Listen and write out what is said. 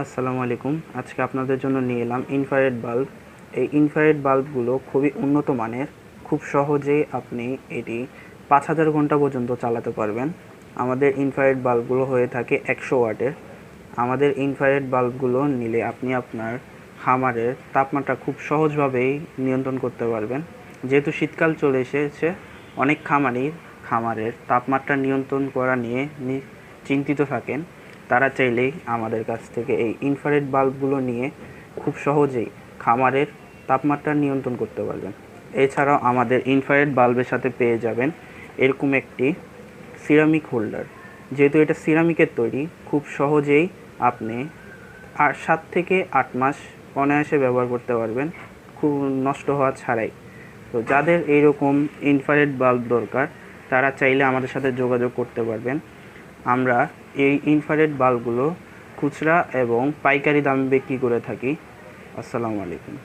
আসসালামু আলাইকুম। আজকে আপনাদের জন্য নিয়ে এলাম ইনফ্রারেড বাল্ব। এই ইনফ্রারেড বাল্বগুলো খুবই উন্নত মানের। খুব সহজেই আপনি এটি ৫০০০ ঘন্টা পর্যন্ত চালাতে পারবেন। আমাদের ইনফ্রারেড বাল্বগুলো হয়ে থাকে ১০০ ওয়াটের। আমাদের ইনফ্রারেড বাল্বগুলো নিলে আপনি আপনার খামারের তাপমাত্রা খুব সহজভাবেই নিয়ন্ত্রণ করতে পারবেন। যেহেতু শীতকাল চলে এসেছে, অনেক খামারের তাপমাত্রা নিয়ন্ত্রণ করা নিয়ে চিন্তিত থাকেন। তারা চাইলেই আমাদের কাছ থেকে এই ইনফ্রারেড বাল্বগুলো নিয়ে খুব সহজেই খামারের তাপমাত্রা নিয়ন্ত্রণ করতে পারবেন। এছাড়াও আমাদের ইনফ্রারেড বাল্বের সাথে পেয়ে যাবেন এরকম একটি সিরামিক হোল্ডার। যেহেতু এটা সিরামিকের তৈরি, খুব সহজেই আপনি ৭ থেকে ৮ মাস অনায়াসে ব্যবহার করতে পারবেন, খুব নষ্ট হওয়া ছাড়াই। তো যাদের এইরকম ইনফ্রারেড বাল্ব দরকার, তারা চাইলে আমাদের সাথে যোগাযোগ করতে পারবেন। আমরা এই ইনফ্রারেড বাল্বগুলো খুচরা এবং পাইকারি দামে বিক্রি করে থাকি। আসসালামু আলাইকুম।